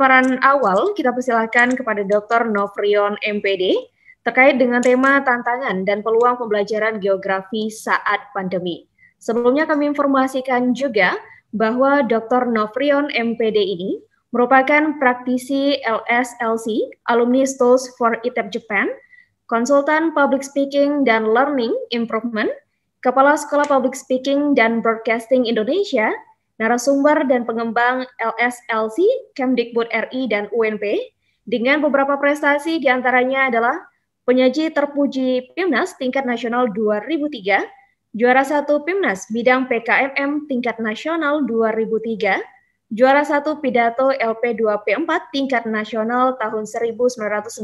pemaparan awal, kita persilakan kepada Dr. Novrion MPD terkait dengan tema tantangan dan peluang pembelajaran geografi saat pandemi. Sebelumnya kami informasikan juga bahwa Dr. Novrion MPD ini merupakan praktisi LSLC, Alumni Schools for ITEP Japan, konsultan Public Speaking dan Learning Improvement, Kepala Sekolah Public Speaking dan Broadcasting Indonesia, narasumber dan pengembang LSLC, Kemdikbud RI dan UNP, dengan beberapa prestasi diantaranya adalah penyaji terpuji PIMNAS tingkat nasional 2003, juara 1 PIMNAS bidang PKMM tingkat nasional 2003, juara 1 pidato LP2P4 tingkat nasional tahun 1999,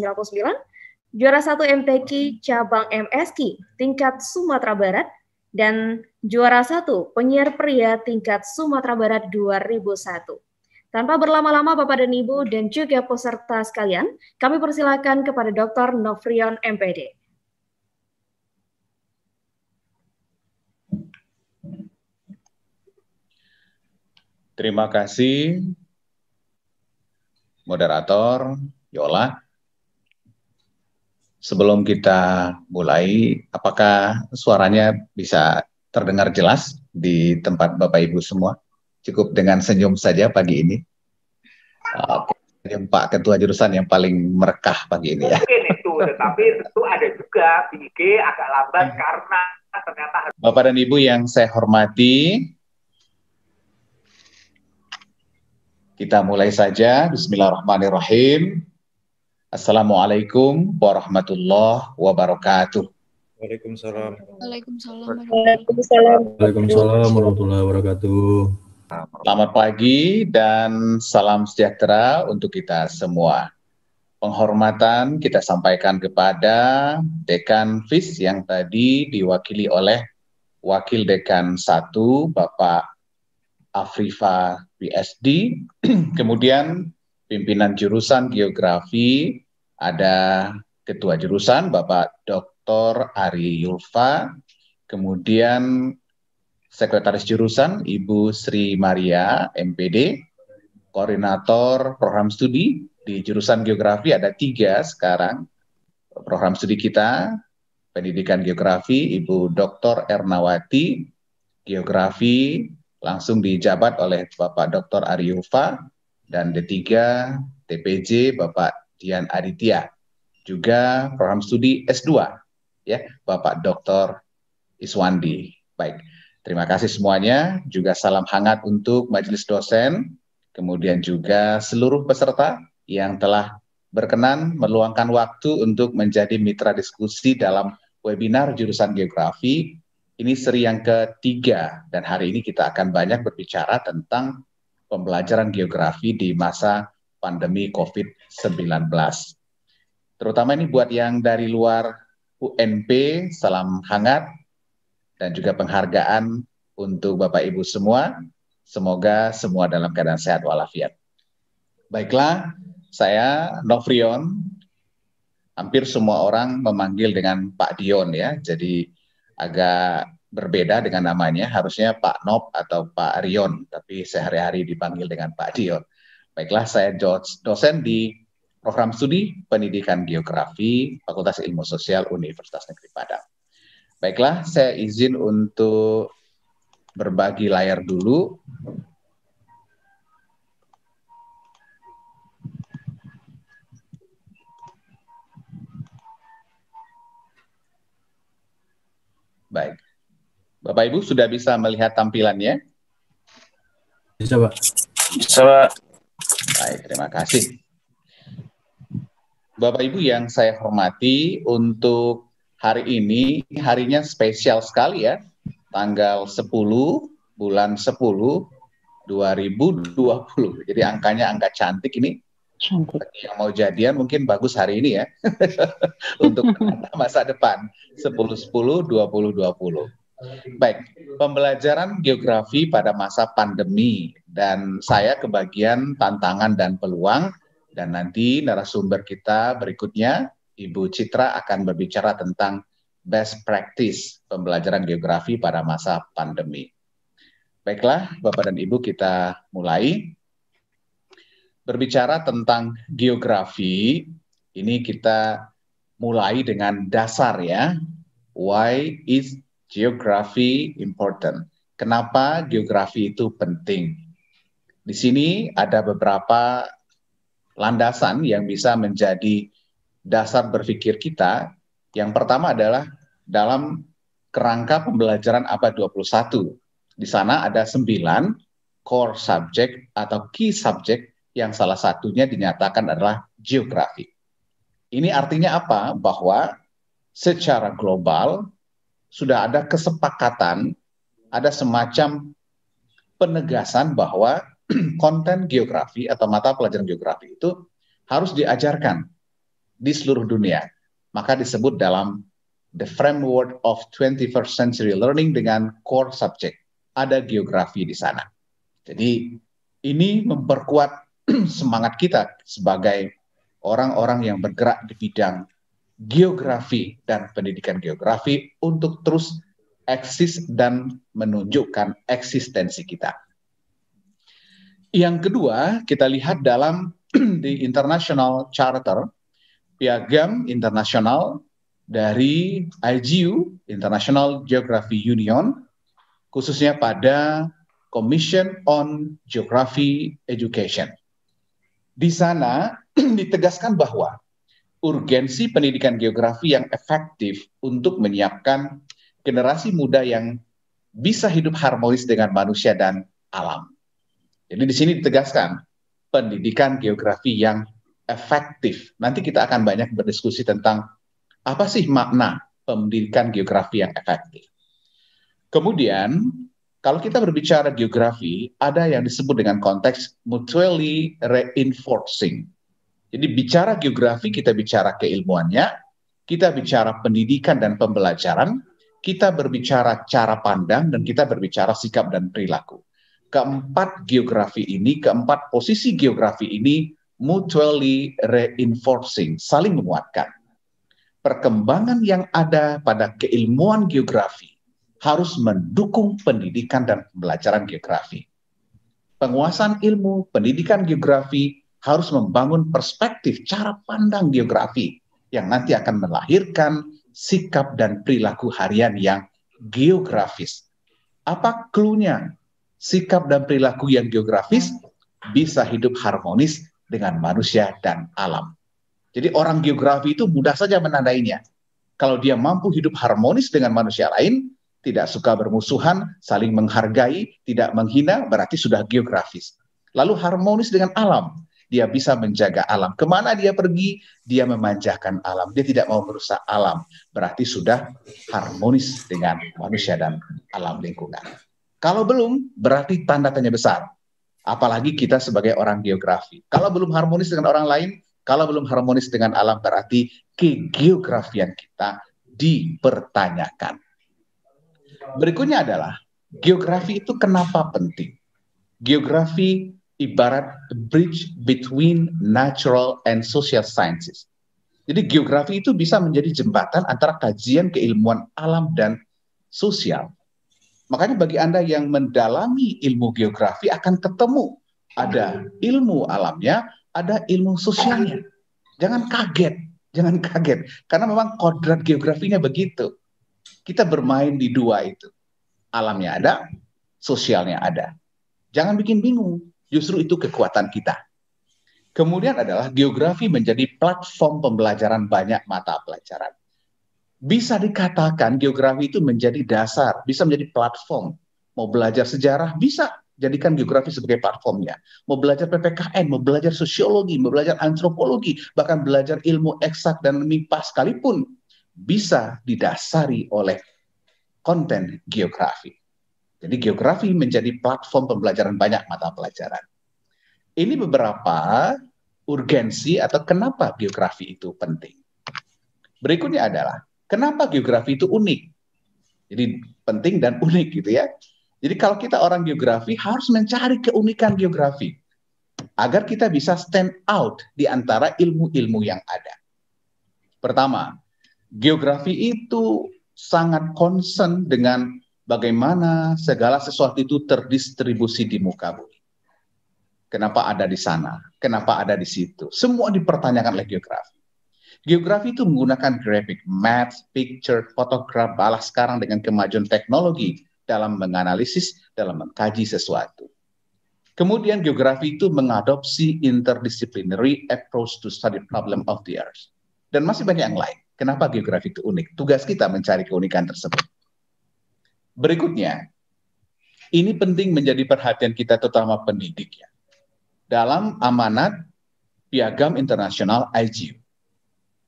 juara 1 MTQ cabang MSQ tingkat Sumatera Barat, dan juara 1 penyiar pria tingkat Sumatera Barat 2001. Tanpa berlama-lama Bapak dan Ibu dan juga peserta sekalian, kami persilakan kepada Dr. Novrion MPD. Terima kasih, moderator Yola. Sebelum kita mulai, apakah suaranya bisa terdengar jelas di tempat Bapak Ibu semua? Cukup dengan senyum saja pagi ini. Pak Ketua Jurusan yang paling merekah pagi ini ya. Mungkin itu, tetapi tentu ada juga BG agak lambat karena ternyata... Bapak dan Ibu yang saya hormati, kita mulai saja. Bismillahirrahmanirrahim. Assalamualaikum warahmatullahi wabarakatuh. Waalaikumsalam. Waalaikumsalam. Waalaikumsalam warahmatullahi wabarakatuh. Selamat pagi dan salam sejahtera untuk kita semua. Penghormatan kita sampaikan kepada Dekan FIS yang tadi diwakili oleh Wakil Dekan 1, Bapak Afrifa PSD, kemudian pimpinan jurusan geografi, ada ketua jurusan Bapak Dr. Ari Yulfa, kemudian sekretaris jurusan Ibu Sri Maria MPD, koordinator program studi di jurusan geografi ada 3 sekarang program studi kita, pendidikan geografi Ibu Dr. Ernawati, geografi langsung dijabat oleh Bapak Dr. Ari Yulfa, dan D3 TPJ Bapak Dian Aditya, juga program studi S2 ya Bapak Dr. Iswandi. Baik, terima kasih semuanya, juga salam hangat untuk majelis dosen, kemudian juga seluruh peserta yang telah berkenan meluangkan waktu untuk menjadi mitra diskusi dalam webinar jurusan geografi. Ini seri yang ketiga dan hari ini kita akan banyak berbicara tentang pembelajaran geografi di masa pandemi COVID-19. Terutama ini buat yang dari luar UNP, salam hangat dan juga penghargaan untuk Bapak Ibu semua. Semoga semua dalam keadaan sehat walafiat. Baiklah, saya Novrion. Hampir semua orang memanggil dengan Pak Dion ya, jadi agak berbeda dengan namanya, harusnya Pak Nop atau Pak Rion, tapi sehari-hari dipanggil dengan Pak Dion. Baiklah, saya dosen di program studi pendidikan geografi Fakultas Ilmu Sosial Universitas Negeri Padang. Baiklah, saya izin untuk berbagi layar dulu. Baik. Bapak Ibu sudah bisa melihat tampilannya? Bisa, Pak. Bisa, Pak. Baik, terima kasih. Bapak Ibu yang saya hormati, untuk hari ini, harinya spesial sekali ya. Tanggal 10, bulan 10, 2020. Jadi angkanya angka cantik ini. Bagi yang mau jadian mungkin bagus hari ini ya. Untuk masa depan. 10-10-2020. Baik, pembelajaran geografi pada masa pandemi, dan saya kebagian tantangan dan peluang, dan nanti narasumber kita berikutnya, Ibu Citra akan berbicara tentang best practice pembelajaran geografi pada masa pandemi. Baiklah, Bapak dan Ibu, kita mulai. berbicara tentang geografi, ini kita mulai dengan dasar ya. Why is geography important? Kenapa geografi itu penting? Di sini ada beberapa landasan yang bisa menjadi dasar berpikir kita. Yang pertama adalah dalam kerangka pembelajaran abad 21. Di sana ada 9 core subject atau key subject yang salah satunya dinyatakan adalah geografi. Ini artinya apa? Bahwa secara global sudah ada kesepakatan, ada semacam penegasan bahwa konten geografi atau mata pelajaran geografi itu harus diajarkan di seluruh dunia. Maka disebut dalam the framework of 21st century learning dengan core subject. Ada geografi di sana. Jadi ini memperkuat semangat kita sebagai orang-orang yang bergerak di bidang geografi dan pendidikan geografi untuk terus eksis dan menunjukkan eksistensi kita. Yang kedua, kita lihat dalam di International Charter, piagam internasional dari IGU, International Geography Union, khususnya pada Commission on Geography Education. Di sana ditegaskan bahwa urgensi pendidikan geografi yang efektif untuk menyiapkan generasi muda yang bisa hidup harmonis dengan manusia dan alam. Jadi di sini ditegaskan pendidikan geografi yang efektif. Nanti kita akan banyak berdiskusi tentang apa sih makna pendidikan geografi yang efektif. Kemudian, kalau kita berbicara geografi, ada yang disebut dengan konteks mutually reinforcing. Jadi bicara geografi, kita bicara keilmuannya, kita bicara pendidikan dan pembelajaran, kita berbicara cara pandang, dan kita berbicara sikap dan perilaku. Keempat geografi ini, keempat posisi geografi ini mutually reinforcing, saling menguatkan. Perkembangan yang ada pada keilmuan geografi harus mendukung pendidikan dan pembelajaran geografi. Penguasaan ilmu, pendidikan geografi harus membangun perspektif cara pandang geografi yang nanti akan melahirkan sikap dan perilaku harian yang geografis. Apa clue-nya? Sikap dan perilaku yang geografis bisa hidup harmonis dengan manusia dan alam. Jadi orang geografi itu mudah saja menandainya. Kalau dia mampu hidup harmonis dengan manusia lain, tidak suka bermusuhan, saling menghargai, tidak menghina, berarti sudah geografis. Lalu harmonis dengan alam, dia bisa menjaga alam. Kemana dia pergi, dia memanjakan alam. Dia tidak mau merusak alam, berarti sudah harmonis dengan manusia dan alam lingkungan. Kalau belum, berarti tanda tanya besar. Apalagi kita sebagai orang geografi. Kalau belum harmonis dengan orang lain, kalau belum harmonis dengan alam, berarti kegeografian kita dipertanyakan. Berikutnya adalah, geografi itu kenapa penting? Geografi ibarat bridge between natural and social sciences. Jadi geografi itu bisa menjadi jembatan antara kajian keilmuan alam dan sosial. Makanya bagi Anda yang mendalami ilmu geografi akan ketemu ada ilmu alamnya, ada ilmu sosialnya. Jangan kaget, karena memang kodrat geografinya begitu. Kita bermain di dua itu. Alamnya ada, sosialnya ada. Jangan bikin bingung, justru itu kekuatan kita. Kemudian adalah geografi menjadi platform pembelajaran banyak mata pelajaran. Bisa dikatakan geografi itu menjadi dasar, bisa menjadi platform. Mau belajar sejarah, bisa jadikan geografi sebagai platformnya. Mau belajar PPKN, mau belajar sosiologi, mau belajar antropologi, bahkan belajar ilmu eksak dan MIPA sekalipun, bisa didasari oleh konten geografi. Jadi geografi menjadi platform pembelajaran banyak mata pelajaran. Ini beberapa urgensi atau kenapa geografi itu penting. Berikutnya adalah, kenapa geografi itu unik? Jadi penting dan unik gitu ya. Jadi kalau kita orang geografi harus mencari keunikan geografi agar kita bisa stand out di antara ilmu-ilmu yang ada. Pertama, geografi itu sangat concern dengan bagaimana segala sesuatu itu terdistribusi di muka bumi. Kenapa ada di sana? Kenapa ada di situ? Semua dipertanyakan oleh geografi. Geografi itu menggunakan grafik, maps, picture, photograph, balas sekarang dengan kemajuan teknologi dalam menganalisis, dalam mengkaji sesuatu. Kemudian geografi itu mengadopsi interdisciplinary approach to study problem of the earth. Dan masih banyak yang lain. Kenapa geografi itu unik? Tugas kita mencari keunikan tersebut. Berikutnya, ini penting menjadi perhatian kita terutama pendidik ya. Dalam amanat Piagam Internasional IGU.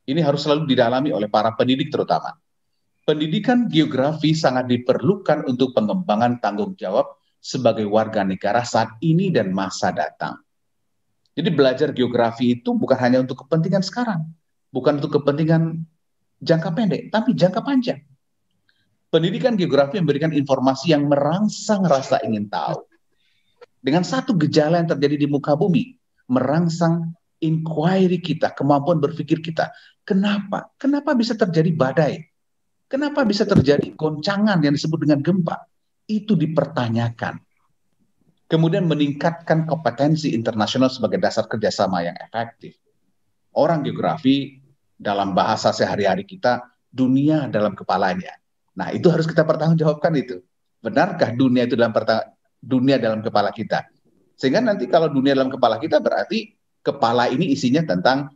Ini harus selalu didalami oleh para pendidik terutama. Pendidikan geografi sangat diperlukan untuk pengembangan tanggung jawab sebagai warga negara saat ini dan masa datang. Jadi belajar geografi itu bukan hanya untuk kepentingan sekarang, bukan untuk kepentingan jangka pendek, tapi jangka panjang. Pendidikan geografi memberikan informasi yang merangsang rasa ingin tahu. Dengan satu gejala yang terjadi di muka bumi, merangsang inquiry kita, kemampuan berpikir kita. Kenapa? Kenapa bisa terjadi badai? Kenapa bisa terjadi goncangan yang disebut dengan gempa? Itu dipertanyakan. Kemudian meningkatkan kompetensi internasional sebagai dasar kerjasama yang efektif. Orang geografi dalam bahasa sehari-hari kita, dunia dalam kepalanya. Nah, itu harus kita pertanggungjawabkan itu. Benarkah dunia itu dunia dalam kepala kita? Sehingga nanti kalau dunia dalam kepala kita berarti kepala ini isinya tentang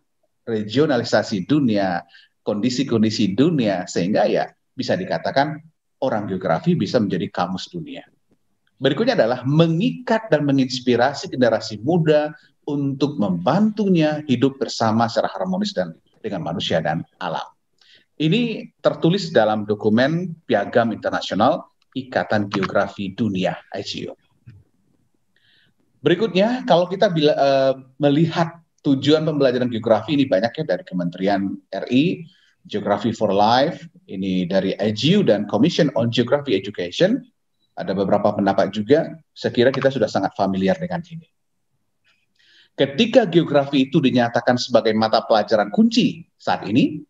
regionalisasi dunia, kondisi-kondisi dunia, sehingga ya bisa dikatakan orang geografi bisa menjadi kamus dunia. Berikutnya adalah mengikat dan menginspirasi generasi muda untuk membantunya hidup bersama secara harmonis dan dengan manusia dan alam. Ini tertulis dalam dokumen Piagam Internasional Ikatan Geografi Dunia IGU. Berikutnya, kalau kita melihat tujuan pembelajaran geografi ini banyaknya dari Kementerian RI, Geography for Life, ini dari IGU dan Commission on Geography Education. Ada beberapa pendapat juga, sekira kita sudah sangat familiar dengan ini. Ketika geografi itu dinyatakan sebagai mata pelajaran kunci saat ini,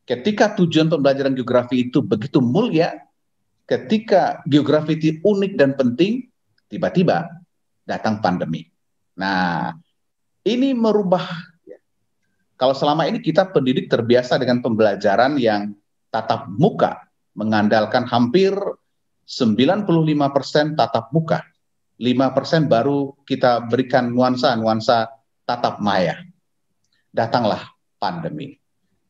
ketika tujuan pembelajaran geografi itu begitu mulia, ketika geografi itu unik dan penting, tiba-tiba datang pandemi. Nah, ini merubah. Kalau selama ini kita pendidik terbiasa dengan pembelajaran yang tatap muka, mengandalkan hampir 95% tatap muka, 5% baru kita berikan nuansa tatap maya. Datanglah pandemi.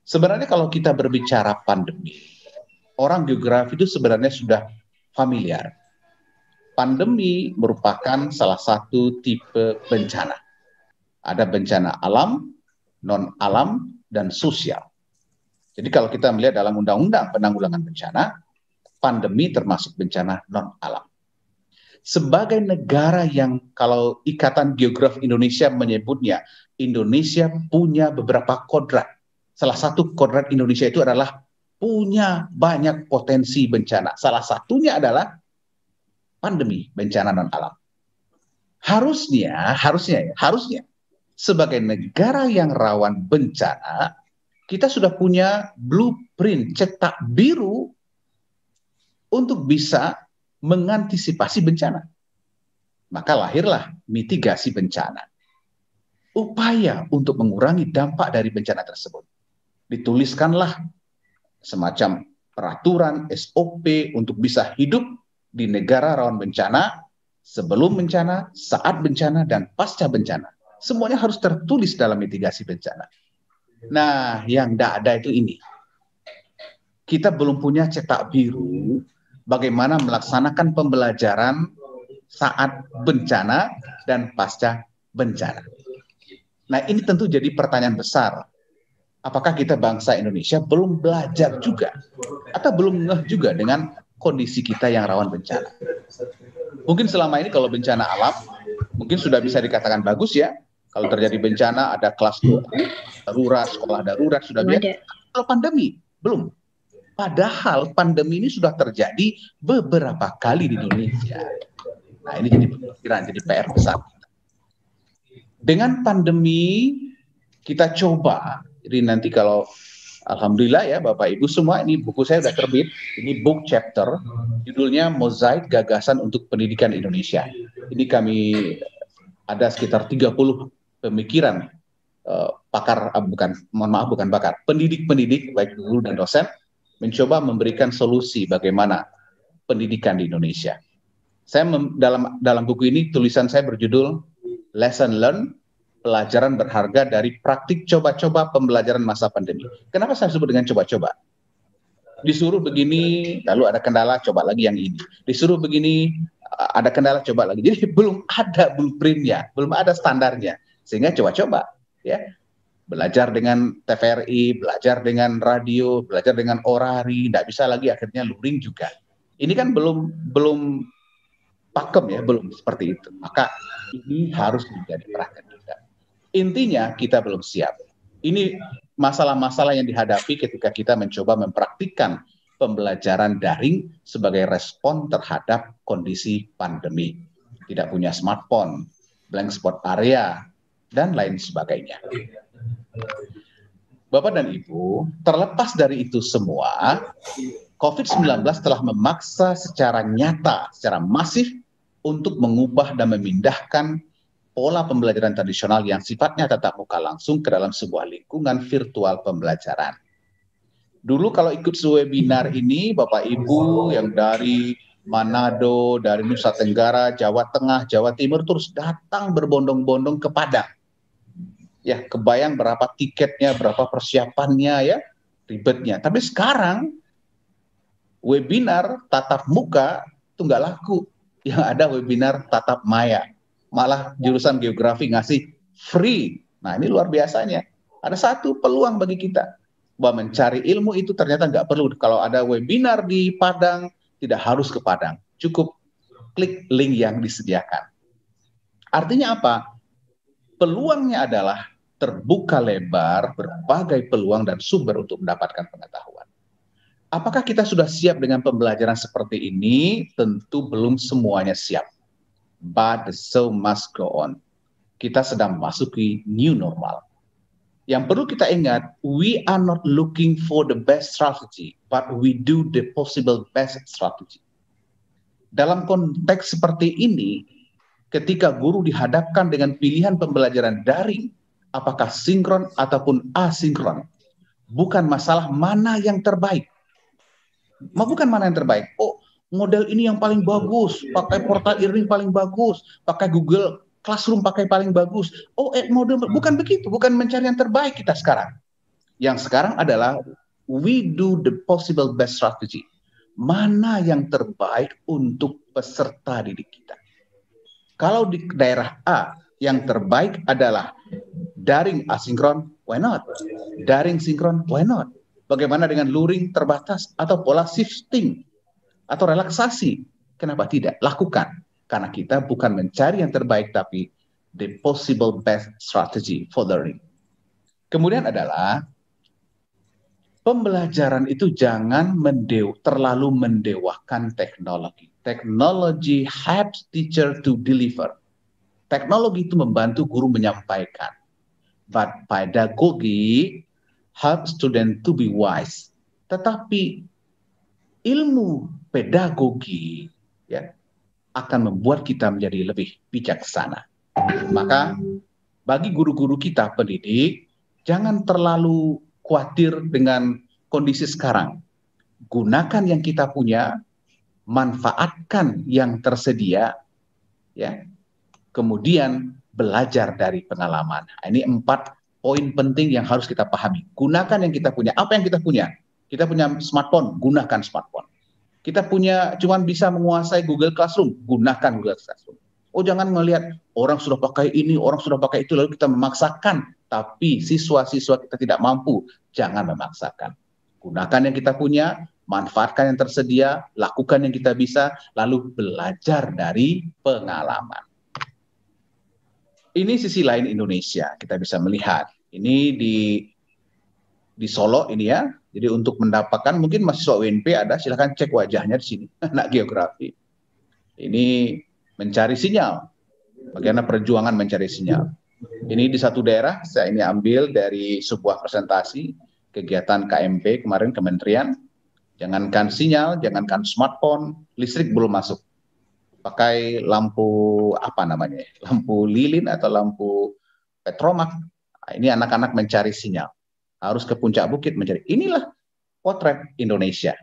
Sebenarnya kalau kita berbicara pandemi, orang geografi itu sebenarnya sudah familiar. Pandemi merupakan salah satu tipe bencana. Ada bencana alam, non-alam, dan sosial. Jadi kalau kita melihat dalam Undang-Undang Penanggulangan Bencana, pandemi termasuk bencana non-alam. Sebagai negara yang kalau Ikatan Geografi Indonesia menyebutnya, Indonesia punya beberapa kodrat. Salah satu kodrat Indonesia itu adalah punya banyak potensi bencana. Salah satunya adalah pandemi, bencana non-alam. Harusnya sebagai negara yang rawan bencana, kita sudah punya blueprint, cetak biru untuk bisa mengantisipasi bencana. Maka lahirlah mitigasi bencana. Upaya untuk mengurangi dampak dari bencana tersebut. Dituliskanlah semacam peraturan SOP untuk bisa hidup di negara rawan bencana, sebelum bencana, saat bencana, dan pasca bencana. Semuanya harus tertulis dalam mitigasi bencana. Nah, yang tidak ada itu ini. Kita belum punya cetak biru bagaimana melaksanakan pembelajaran saat bencana dan pasca bencana. Nah, ini tentu jadi pertanyaan besar. Apakah kita bangsa Indonesia belum belajar juga atau belum ngeh juga dengan kondisi kita yang rawan bencana? Mungkin selama ini kalau bencana alam mungkin sudah bisa dikatakan bagus ya. Kalau terjadi bencana ada kelas darurat, sekolah darurat sudah biasa. Kalau pandemi belum. Padahal pandemi ini sudah terjadi beberapa kali di Indonesia. Nah, ini jadi pemikiran, jadi PR besar. Dengan pandemi kita coba, jadi nanti kalau alhamdulillah ya Bapak Ibu semua, ini buku saya sudah terbit, ini book chapter, judulnya Mozaik Gagasan untuk Pendidikan Indonesia. Ini kami ada sekitar 30 pemikiran pendidik-pendidik baik guru dan dosen mencoba memberikan solusi bagaimana pendidikan di Indonesia. Saya dalam buku ini tulisan saya berjudul Lesson Learned, pelajaran berharga dari praktik coba-coba pembelajaran masa pandemi. Kenapa saya sebut dengan coba-coba? Disuruh begini, lalu ada kendala, coba lagi yang ini. Disuruh begini, ada kendala, coba lagi. Jadi belum ada blueprint-nya, belum ada standarnya. Sehingga coba-coba, ya. Belajar dengan TVRI, belajar dengan radio, belajar dengan orari, tidak bisa lagi akhirnya luring juga. Ini kan belum pakem ya, belum seperti itu. Maka ini harus menjadi perhatian kita. Intinya kita belum siap. Ini masalah-masalah yang dihadapi ketika kita mencoba mempraktikkan pembelajaran daring sebagai respon terhadap kondisi pandemi. Tidak punya smartphone, blank spot area, dan lain sebagainya. Bapak dan Ibu, terlepas dari itu semua, COVID-19 telah memaksa secara nyata, secara masif untuk mengubah dan memindahkan pola pembelajaran tradisional yang sifatnya tatap muka langsung ke dalam sebuah lingkungan virtual pembelajaran. Dulu kalau ikut webinar ini, Bapak Ibu yang dari Manado, dari Nusa Tenggara, Jawa Tengah, Jawa Timur terus datang berbondong-bondong ke Padang. Ya, kebayang berapa tiketnya, berapa persiapannya ya, ribetnya. Tapi sekarang webinar tatap muka itu nggak laku. Yang ada webinar tatap maya. Malah jurusan geografi ngasih free. Nah, ini luar biasanya. Ada satu peluang bagi kita bahwa mencari ilmu itu ternyata nggak perlu. Kalau ada webinar di Padang, tidak harus ke Padang. Cukup klik link yang disediakan. Artinya apa? Peluangnya adalah terbuka lebar berbagai peluang dan sumber untuk mendapatkan pengetahuan. Apakah kita sudah siap dengan pembelajaran seperti ini? Tentu belum semuanya siap. But the show must go on. Kita sedang memasuki new normal. Yang perlu kita ingat, we are not looking for the best strategy, but we do the possible best strategy. Dalam konteks seperti ini, ketika guru dihadapkan dengan pilihan pembelajaran daring, apakah sinkron ataupun asinkron, bukan masalah mana yang terbaik. Bukan mana yang terbaik. Oh, model ini yang paling bagus, pakai portal e-learning paling bagus, pakai Google Classroom pakai paling bagus. Oh, model bukan begitu, bukan mencari yang terbaik kita sekarang. Yang sekarang adalah we do the possible best strategy. Mana yang terbaik untuk peserta didik kita. Kalau di daerah A yang terbaik adalah daring asinkron, why not? Daring sinkron, why not? Bagaimana dengan luring terbatas atau pola shifting atau relaksasi? Kenapa tidak? Lakukan. Karena kita bukan mencari yang terbaik, tapi the possible best strategy for learning. Kemudian adalah pembelajaran itu jangan terlalu mendewakan teknologi. Technology helps teacher to deliver. Teknologi itu membantu guru menyampaikan. But pedagogy helps student to be wise. Tetapi ilmu pedagogi ya akan membuat kita menjadi lebih bijaksana. Maka bagi guru-guru kita pendidik, jangan terlalu khawatir dengan kondisi sekarang. Gunakan yang kita punya, manfaatkan yang tersedia, ya. Kemudian belajar dari pengalaman. Ini 4 poin penting yang harus kita pahami. Gunakan yang kita punya. Apa yang kita punya? Kita punya smartphone, gunakan smartphone. Kita cuman bisa menguasai Google Classroom, gunakan Google Classroom. Oh, jangan melihat orang sudah pakai ini, orang sudah pakai itu, lalu kita memaksakan. Tapi siswa-siswa kita tidak mampu, jangan memaksakan. Gunakan yang kita punya, manfaatkan yang tersedia, lakukan yang kita bisa, lalu belajar dari pengalaman. Ini sisi lain Indonesia, kita bisa melihat. Ini di Solo ini ya. Jadi untuk mendapatkan, mungkin mahasiswa UNP ada, silahkan cek wajahnya di sini, anak geografi. Ini mencari sinyal, bagaimana perjuangan mencari sinyal. Ini di satu daerah, saya ini ambil dari sebuah presentasi, kegiatan KMP kemarin Kementerian, jangankan sinyal, jangankan smartphone, listrik belum masuk. pakai lampu apa namanya, lampu lilin atau lampu petromak. Nah, ini anak-anak mencari sinyal, harus ke puncak bukit mencari. Inilah potret Indonesia.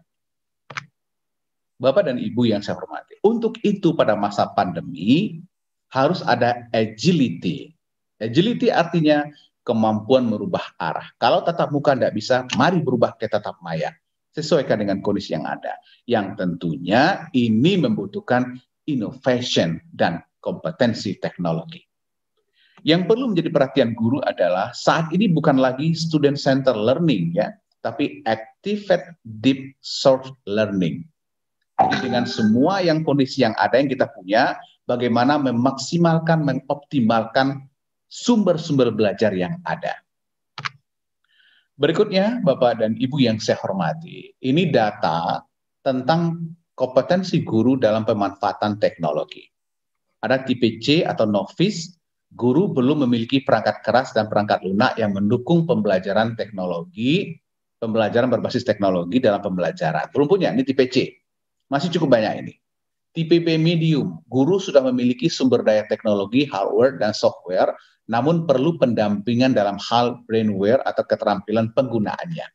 Bapak dan Ibu yang saya hormati, untuk itu pada masa pandemi harus ada agility. Agility artinya kemampuan merubah arah. Kalau tatap muka tidak bisa, mari berubah ke tatap maya. Sesuaikan dengan kondisi yang ada. Yang tentunya ini membutuhkan innovation dan kompetensi teknologi. Yang perlu menjadi perhatian guru adalah saat ini bukan lagi student center learning ya, tapi activate deep source learning. Jadi dengan semua yang kondisi yang ada yang kita punya, bagaimana memaksimalkan, mengoptimalkan sumber-sumber belajar yang ada. Berikutnya, Bapak dan Ibu yang saya hormati, ini data tentang kompetensi guru dalam pemanfaatan teknologi. Ada tipe C atau novice, guru belum memiliki perangkat keras dan perangkat lunak yang mendukung pembelajaran teknologi, pembelajaran berbasis teknologi dalam pembelajaran. Belum punya, ini tipe C. Masih cukup banyak ini. Tipe B medium, guru sudah memiliki sumber daya teknologi, hardware, dan software, namun perlu pendampingan dalam hal brainware atau keterampilan penggunaannya.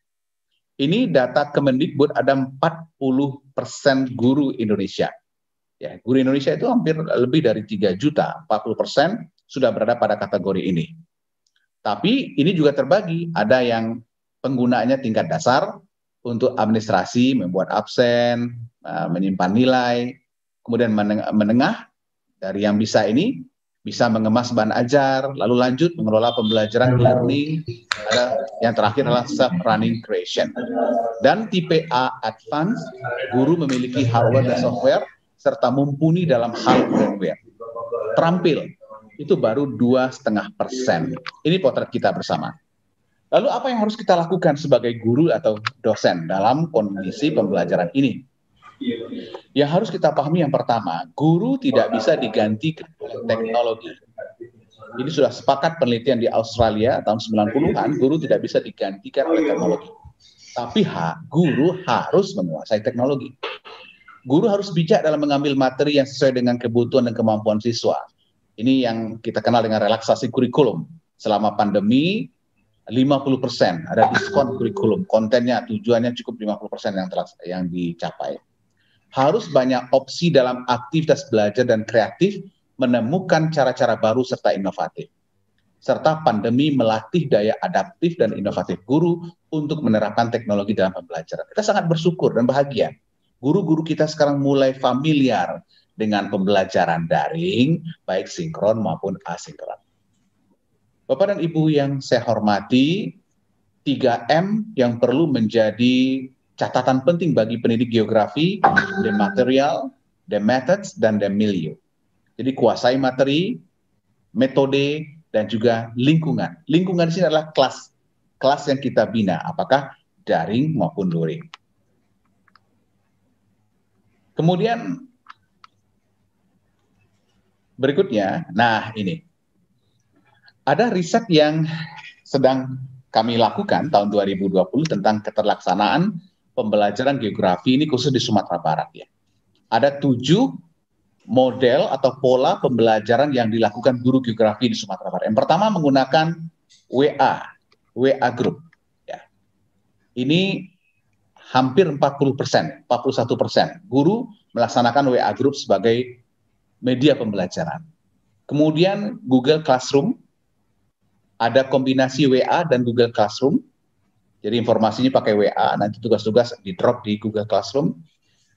Ini data Kemendikbud, ada 40% guru Indonesia. Ya, guru Indonesia itu hampir lebih dari 3 juta, 40% sudah berada pada kategori ini. Tapi ini juga terbagi, ada yang penggunaannya tingkat dasar, untuk administrasi, membuat absen, menyimpan nilai, kemudian menengah, dari yang bisa ini, bisa mengemas bahan ajar, lalu lanjut mengelola pembelajaran learning, ada yang terakhir adalah self-running creation. Dan tipe A advance, guru memiliki hardware dan software, serta mumpuni dalam hal brainware. Terampil, itu baru 2,5%. Ini potret kita bersama. Lalu apa yang harus kita lakukan sebagai guru atau dosen dalam kondisi pembelajaran ini? Yang harus kita pahami yang pertama, guru tidak bisa diganti oleh teknologi. Ini sudah sepakat penelitian di Australia tahun 90-an, guru tidak bisa digantikan oleh teknologi. Tapi guru harus menguasai teknologi. Guru harus bijak dalam mengambil materi yang sesuai dengan kebutuhan dan kemampuan siswa. Ini yang kita kenal dengan relaksasi kurikulum. Selama pandemi, 50% ada diskon kurikulum, kontennya tujuannya cukup 50% yang dicapai. Harus banyak opsi dalam aktivitas belajar dan kreatif, menemukan cara-cara baru serta inovatif. Serta pandemi melatih daya adaptif dan inovatif guru untuk menerapkan teknologi dalam pembelajaran. Kita sangat bersyukur dan bahagia. Guru-guru kita sekarang mulai familiar dengan pembelajaran daring, baik sinkron maupun asinkron. Bapak dan Ibu yang saya hormati, 3M yang perlu menjadi catatan penting bagi pendidik geografi, the material, the methods, dan the milieu. Jadi kuasai materi, metode, dan juga lingkungan. Lingkungan di sini adalah kelas yang kita bina, apakah daring maupun luring. Kemudian berikutnya, nah ini. Ada riset yang sedang kami lakukan tahun 2020 tentang keterlaksanaan pembelajaran geografi ini khusus di Sumatera Barat ya. Ada 7 model atau pola pembelajaran yang dilakukan guru geografi di Sumatera Barat. Yang pertama menggunakan WA group. Ya. Ini hampir 40%, 41%. Guru melaksanakan WA group sebagai media pembelajaran. Kemudian Google Classroom, ada kombinasi WA dan Google Classroom. Jadi informasinya pakai WA, nanti tugas-tugas di-drop di Google Classroom.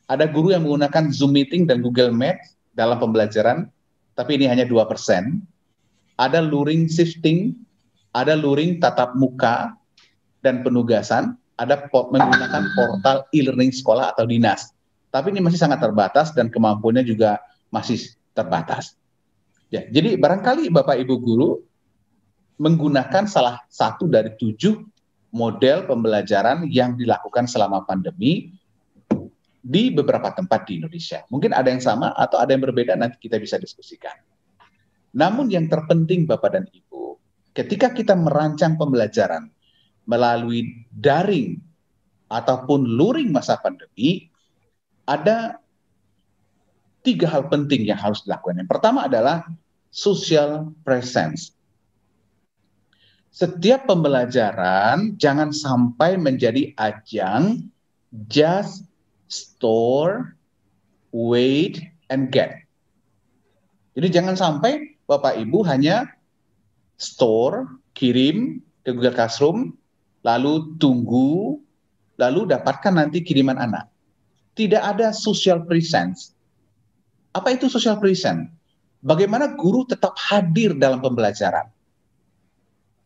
Ada guru yang menggunakan Zoom Meeting dan Google Meet dalam pembelajaran, tapi ini hanya 2%. Ada luring shifting, ada luring tatap muka dan penugasan, ada menggunakan portal e-learning sekolah atau dinas. Tapi ini masih sangat terbatas dan kemampuannya juga masih terbatas. Ya, jadi barangkali Bapak Ibu guru menggunakan salah satu dari 7 model pembelajaran yang dilakukan selama pandemi di beberapa tempat di Indonesia. Mungkin ada yang sama atau ada yang berbeda, nanti kita bisa diskusikan. Namun yang terpenting Bapak dan Ibu, ketika kita merancang pembelajaran melalui daring ataupun luring masa pandemi, ada 3 hal penting yang harus dilakukan. Yang pertama adalah social presence. Setiap pembelajaran jangan sampai menjadi ajang just store, wait, and get. Jadi jangan sampai Bapak Ibu hanya store, kirim ke Google Classroom, lalu tunggu, lalu dapatkan nanti kiriman anak. Tidak ada social presence. Apa itu social presence? Bagaimana guru tetap hadir dalam pembelajaran?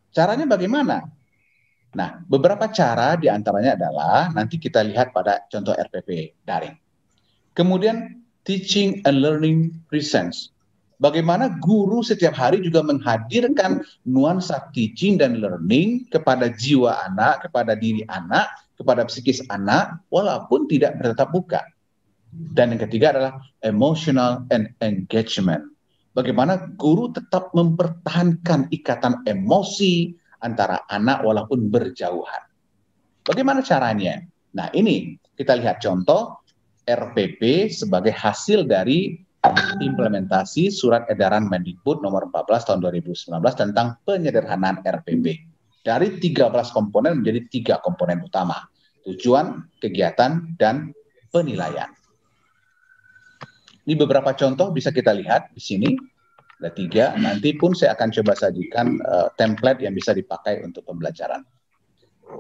Caranya bagaimana? Nah, beberapa cara diantaranya adalah nanti kita lihat pada contoh RPP daring. Kemudian teaching and learning presence. Bagaimana guru setiap hari juga menghadirkan nuansa teaching dan learning kepada jiwa anak, kepada diri anak, kepada psikis anak, walaupun tidak bertatap muka. Dan yang ketiga adalah emotional and engagement. Bagaimana guru tetap mempertahankan ikatan emosi antara anak walaupun berjauhan. Bagaimana caranya? Nah, ini kita lihat contoh RPP sebagai hasil dari implementasi Surat Edaran Mendikbud nomor 14 tahun 2019 tentang penyederhanaan RPP. Dari 13 komponen menjadi 3 komponen utama. Tujuan, kegiatan, dan penilaian. Ini beberapa contoh bisa kita lihat di sini. Ada 3. Nanti pun saya akan coba sajikan template yang bisa dipakai untuk pembelajaran.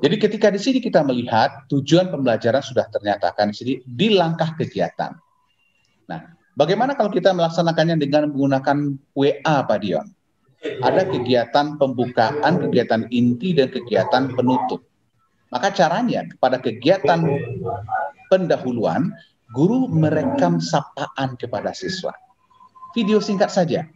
Jadi ketika di sini kita melihat tujuan pembelajaran sudah ternyatakan di sini di langkah kegiatan. Nah, bagaimana kalau kita melaksanakannya dengan menggunakan WA, Pak Dion? Ada kegiatan pembukaan, kegiatan inti, dan kegiatan penutup. Maka caranya pada kegiatan pendahuluan, guru merekam sapaan kepada siswa. Video singkat saja.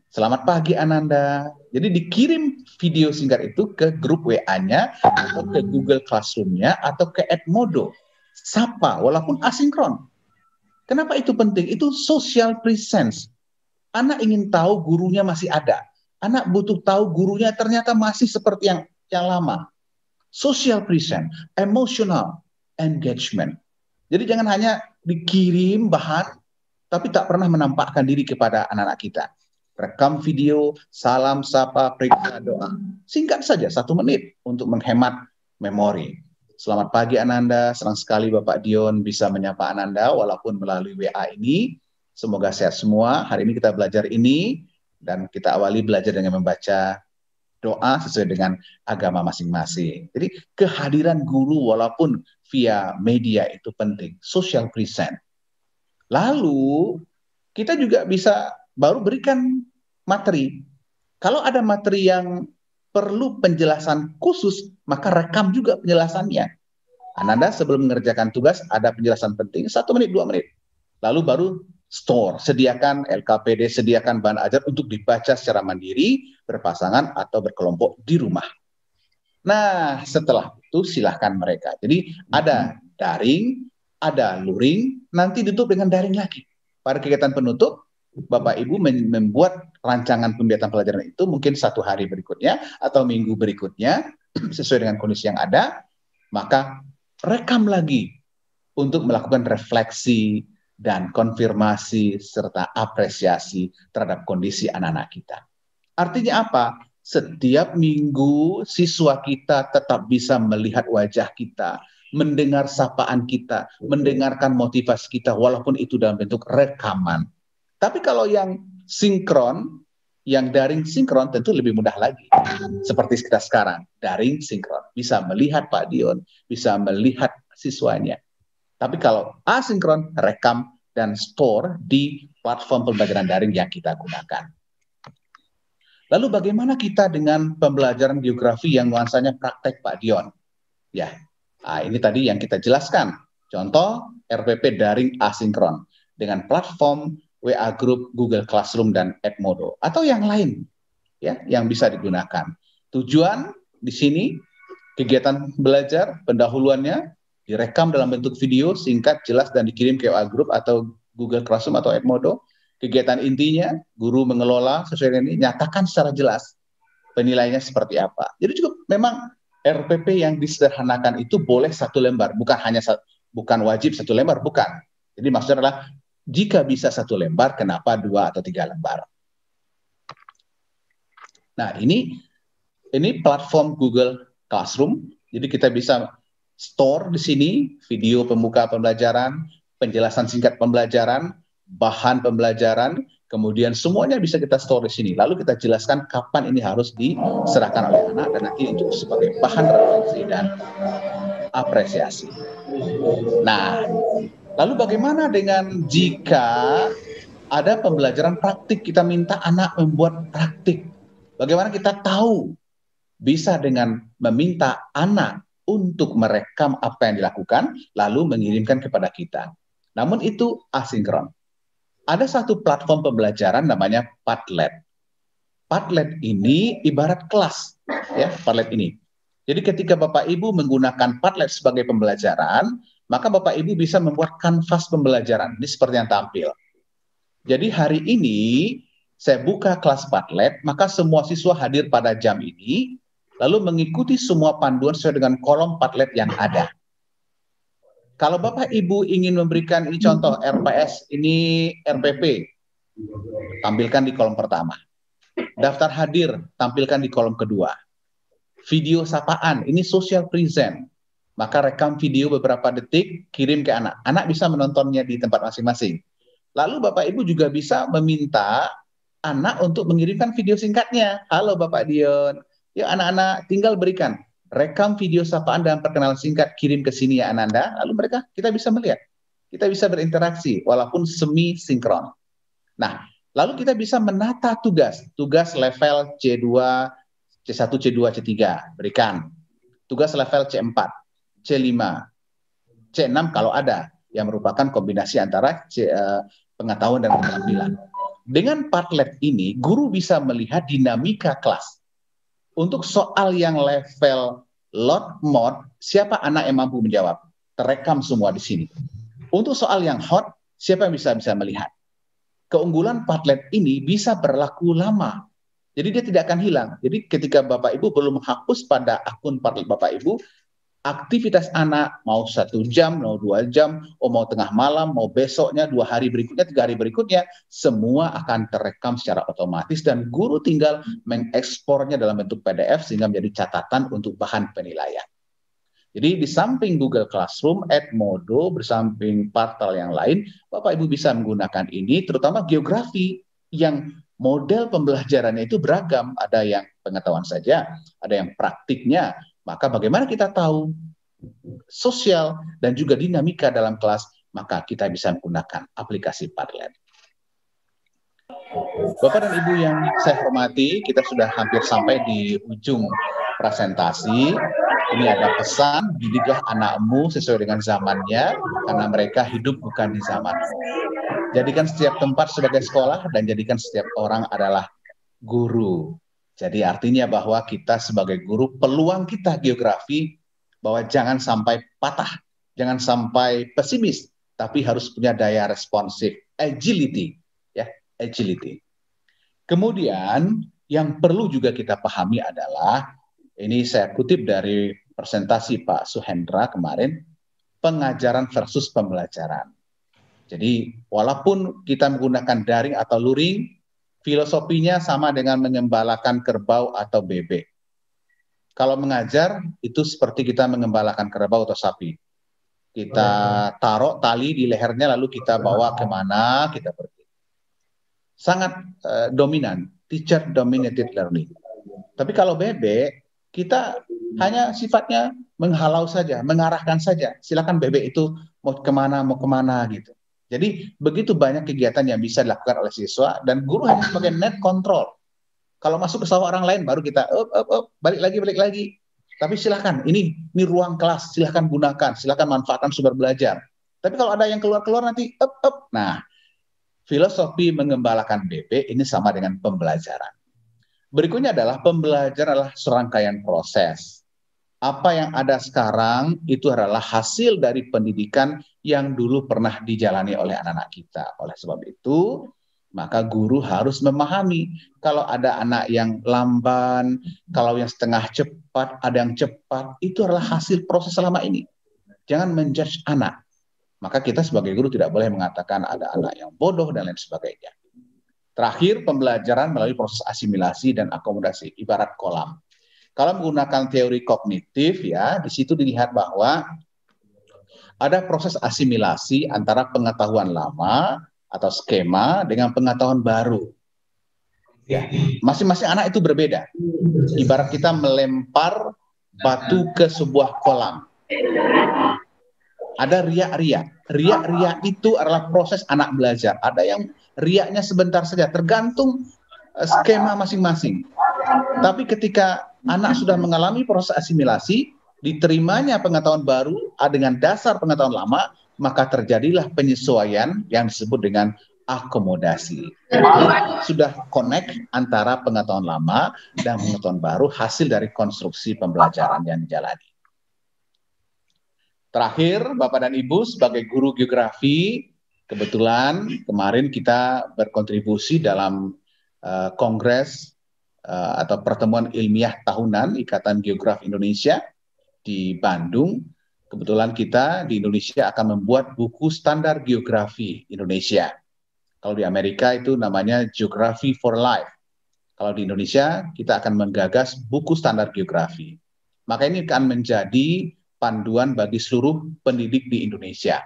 Selamat pagi Ananda. Jadi dikirim video singkat itu ke grup WA-nya, atau ke Google Classroom-nya, atau ke Edmodo. Sapa, walaupun asinkron. Kenapa itu penting? Itu social presence. Anak ingin tahu gurunya masih ada. Anak butuh tahu gurunya ternyata masih seperti yang lama. Social presence, emotional engagement. Jadi jangan hanya dikirim bahan, tapi tak pernah menampakkan diri kepada anak-anak kita. Rekam video, salam, sapa, periksa, doa. Singkat saja, 1 menit untuk menghemat memori. Selamat pagi Ananda, senang sekali Bapak Dion bisa menyapa Ananda walaupun melalui WA ini. Semoga sehat semua. Hari ini kita belajar ini, dan kita awali belajar dengan membaca doa sesuai dengan agama masing-masing. Jadi kehadiran guru walaupun via media itu penting, social presence. Lalu kita juga bisa baru berikan materi. Kalau ada materi yang perlu penjelasan khusus, maka rekam juga penjelasannya. Ananda sebelum mengerjakan tugas ada penjelasan penting 1 menit, 2 menit. Lalu baru store, sediakan LKPD, sediakan bahan ajar untuk dibaca secara mandiri, berpasangan atau berkelompok di rumah. Nah, setelah itu silahkan mereka. Jadi ada daring, ada luring, nanti ditutup dengan daring lagi. Pada kegiatan penutup, Bapak Ibu membuat rancangan pembiayaan pelajaran itu mungkin 1 hari berikutnya atau minggu berikutnya, sesuai dengan kondisi yang ada, maka rekam lagi untuk melakukan refleksi dan konfirmasi serta apresiasi terhadap kondisi anak-anak kita. Artinya apa? Setiap minggu siswa kita tetap bisa melihat wajah kita, mendengar sapaan kita, mendengarkan motivasi kita, walaupun itu dalam bentuk rekaman. Tapi kalau yang sinkron, yang daring sinkron tentu lebih mudah lagi. Seperti kita sekarang, daring sinkron. Bisa melihat Pak Dion, bisa melihat siswanya. Tapi kalau asinkron, rekam dan store di platform pembelajaran daring yang kita gunakan. Lalu bagaimana kita dengan pembelajaran geografi yang nuansanya praktek, Pak Dion? Ya, ini tadi yang kita jelaskan. Contoh RPP daring asinkron dengan platform WA Group, Google Classroom, dan Edmodo. Atau yang lain ya, yang bisa digunakan. Tujuan di sini, kegiatan belajar, pendahuluannya, direkam dalam bentuk video, singkat, jelas, dan dikirim ke WA Group atau Google Classroom atau Edmodo. Kegiatan intinya, guru mengelola sesuai dengan ini, nyatakan secara jelas penilaiannya seperti apa. Jadi cukup memang RPP yang disederhanakan itu boleh 1 lembar, bukan wajib 1 lembar, bukan. Jadi maksudnya adalah Jika bisa 1 lembar, kenapa 2 atau 3 lembar? Nah, ini platform Google Classroom. Jadi kita bisa store di sini video pembuka pembelajaran, penjelasan singkat pembelajaran, bahan pembelajaran, kemudian semuanya bisa kita store di sini. Lalu kita jelaskan kapan ini harus diserahkan oleh anak dan nanti itu sebagai bahan referensi dan apresiasi. Nah, lalu bagaimana dengan jika ada pembelajaran praktik, kita minta anak membuat praktik. Bagaimana kita tahu bisa dengan meminta anak untuk merekam apa yang dilakukan, lalu mengirimkan kepada kita. Namun itu asinkron. Ada satu platform pembelajaran namanya Padlet. Padlet ini ibarat kelas, ya, Padlet ini. Jadi ketika Bapak Ibu menggunakan Padlet sebagai pembelajaran, maka Bapak Ibu bisa membuat kanvas pembelajaran. Ini seperti yang tampil. Jadi hari ini saya buka kelas Padlet, maka semua siswa hadir pada jam ini, lalu mengikuti semua panduan sesuai dengan kolom Padlet yang ada. Kalau Bapak Ibu ingin memberikan ini contoh RPS, ini RPP, tampilkan di kolom pertama. Daftar hadir, tampilkan di kolom kedua. Video sapaan, ini social present. Maka rekam video beberapa detik, kirim ke anak. Anak bisa menontonnya di tempat masing-masing. Lalu Bapak Ibu juga bisa meminta anak untuk mengirimkan video singkatnya. Halo Bapak Dion, ya anak-anak tinggal berikan rekam video sapaan dan perkenalan singkat, kirim ke sini ya Ananda. Lalu kita bisa melihat, kita bisa berinteraksi walaupun semi sinkron. Nah, lalu kita bisa menata tugas level C2, C1, C2, C3 berikan. Tugas level C4, C5, C6 kalau ada yang merupakan kombinasi antara pengetahuan dan keterampilan. Dengan Padlet ini, guru bisa melihat dinamika kelas. Untuk soal yang level load mode, siapa anak yang mampu menjawab? Terekam semua di sini. Untuk soal yang hot, siapa yang bisa melihat? Keunggulan Padlet ini bisa berlaku lama. Jadi dia tidak akan hilang. Jadi ketika Bapak Ibu belum menghapus pada akun Padlet Bapak Ibu, aktivitas anak mau 1 jam, mau 2 jam, mau tengah malam, mau besoknya, 2 hari berikutnya, 3 hari berikutnya, semua akan terekam secara otomatis dan guru tinggal mengekspornya dalam bentuk PDF sehingga menjadi catatan untuk bahan penilaian. Jadi di samping Google Classroom, Edmodo, bersamping portal yang lain, Bapak Ibu bisa menggunakan ini, terutama geografi yang model pembelajarannya itu beragam. Ada yang pengetahuan saja, ada yang praktiknya. Maka bagaimana kita tahu sosial dan juga dinamika dalam kelas, maka kita bisa menggunakan aplikasi Padlet. Bapak dan Ibu yang saya hormati, kita sudah hampir sampai di ujung presentasi. Ini ada pesan, didiklah anakmu sesuai dengan zamannya, karena mereka hidup bukan di zamanmu. Jadikan setiap tempat sebagai sekolah dan jadikan setiap orang adalah guru. Jadi artinya bahwa kita sebagai guru, peluang kita geografi, bahwa jangan sampai patah, jangan sampai pesimis, tapi harus punya daya responsif, agility, ya, agility. Kemudian yang perlu juga kita pahami adalah, ini saya kutip dari presentasi Pak Suhendra kemarin, pengajaran versus pembelajaran. Jadi walaupun kita menggunakan daring atau luring, filosofinya sama dengan mengembalakan kerbau atau bebek. Kalau mengajar, itu seperti kita mengembalakan kerbau atau sapi. Kita taruh tali di lehernya, lalu kita bawa kemana kita pergi. Sangat dominan, teacher dominated learning. Tapi kalau bebek, kita hanya sifatnya menghalau saja, mengarahkan saja. Silakan bebek itu mau kemana gitu. Jadi begitu banyak kegiatan yang bisa dilakukan oleh siswa dan guru hanya sebagai net control. Kalau masuk ke sawah orang lain baru kita balik lagi. Tapi silakan, ini ruang kelas, silakan gunakan, silakan manfaatkan sumber belajar. Tapi kalau ada yang keluar nanti Nah, filosofi mengembalakan bebek ini sama dengan pembelajaran. Berikutnya adalah pembelajaran adalah serangkaian proses. Apa yang ada sekarang itu adalah hasil dari pendidikan yang dulu pernah dijalani oleh anak-anak kita. Oleh sebab itu, maka guru harus memahami kalau ada anak yang lamban, kalau yang setengah cepat, ada yang cepat, itu adalah hasil proses selama ini. Jangan menjudge anak. Maka kita sebagai guru tidak boleh mengatakan ada anak yang bodoh dan lain sebagainya. Terakhir, pembelajaran melalui proses asimilasi dan akomodasi, ibarat kolam. Kalau menggunakan teori kognitif, ya, di situ dilihat bahwa ada proses asimilasi antara pengetahuan lama atau skema dengan pengetahuan baru. Ya, masing-masing anak itu berbeda. Ibarat kita melempar batu ke sebuah kolam. Ada riak-riak. Riak-riak itu adalah proses anak belajar. Ada yang riaknya sebentar saja, tergantung skema masing-masing. Tapi ketika anak sudah mengalami proses asimilasi, diterimanya pengetahuan baru dengan dasar pengetahuan lama, maka terjadilah penyesuaian yang disebut dengan akomodasi. Sudah connect antara pengetahuan lama dan pengetahuan baru hasil dari konstruksi pembelajaran yang dijalani. Terakhir, Bapak dan Ibu, sebagai guru geografi, kebetulan kemarin kita berkontribusi dalam kongres atau pertemuan ilmiah tahunan Ikatan Geografi Indonesia di Bandung. Kebetulan kita di Indonesia akan membuat buku standar geografi Indonesia. Kalau di Amerika itu namanya Geography for Life. Kalau di Indonesia kita akan menggagas buku standar geografi. Maka ini akan menjadi panduan bagi seluruh pendidik di Indonesia.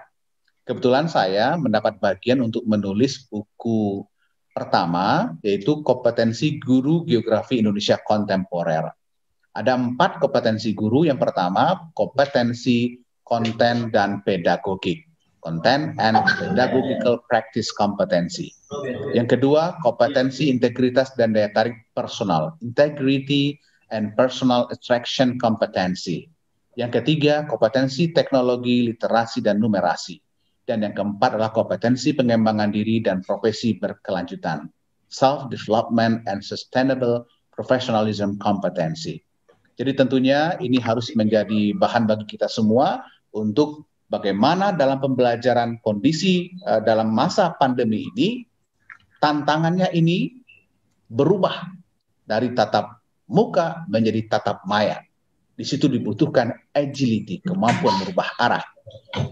Kebetulan saya mendapat bagian untuk menulis buku pertama, yaitu kompetensi guru geografi Indonesia kontemporer. Ada 4 kompetensi guru. Yang pertama, kompetensi konten dan pedagogik. Content and pedagogical practice kompetensi. Yang kedua, kompetensi integritas dan daya tarik personal. Integrity and personal attraction kompetensi. Yang ketiga, kompetensi teknologi, literasi, dan numerasi. Dan yang keempat adalah kompetensi pengembangan diri dan profesi berkelanjutan. Self-development and sustainable professionalism kompetensi. Jadi tentunya ini harus menjadi bahan bagi kita semua untuk bagaimana dalam pembelajaran kondisi dalam masa pandemi ini, tantangannya ini berubah dari tatap muka menjadi tatap maya. Di situ dibutuhkan agility, kemampuan merubah arah.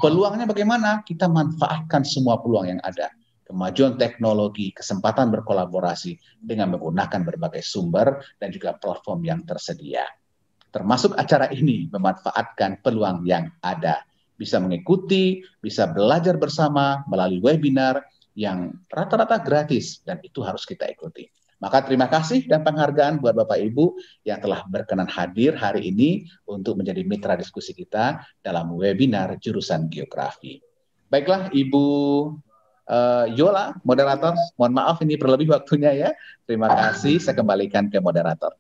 Peluangnya bagaimana? Kita manfaatkan semua peluang yang ada. Kemajuan teknologi, kesempatan berkolaborasi dengan menggunakan berbagai sumber dan juga platform yang tersedia. Termasuk acara ini memanfaatkan peluang yang ada. Bisa mengikuti, bisa belajar bersama melalui webinar yang rata-rata gratis dan itu harus kita ikuti. Maka terima kasih dan penghargaan buat Bapak Ibu yang telah berkenan hadir hari ini untuk menjadi mitra diskusi kita dalam webinar jurusan geografi. Baiklah Ibu Yola, moderator, mohon maaf ini berlebih waktunya ya. Terima kasih, saya kembalikan ke moderator.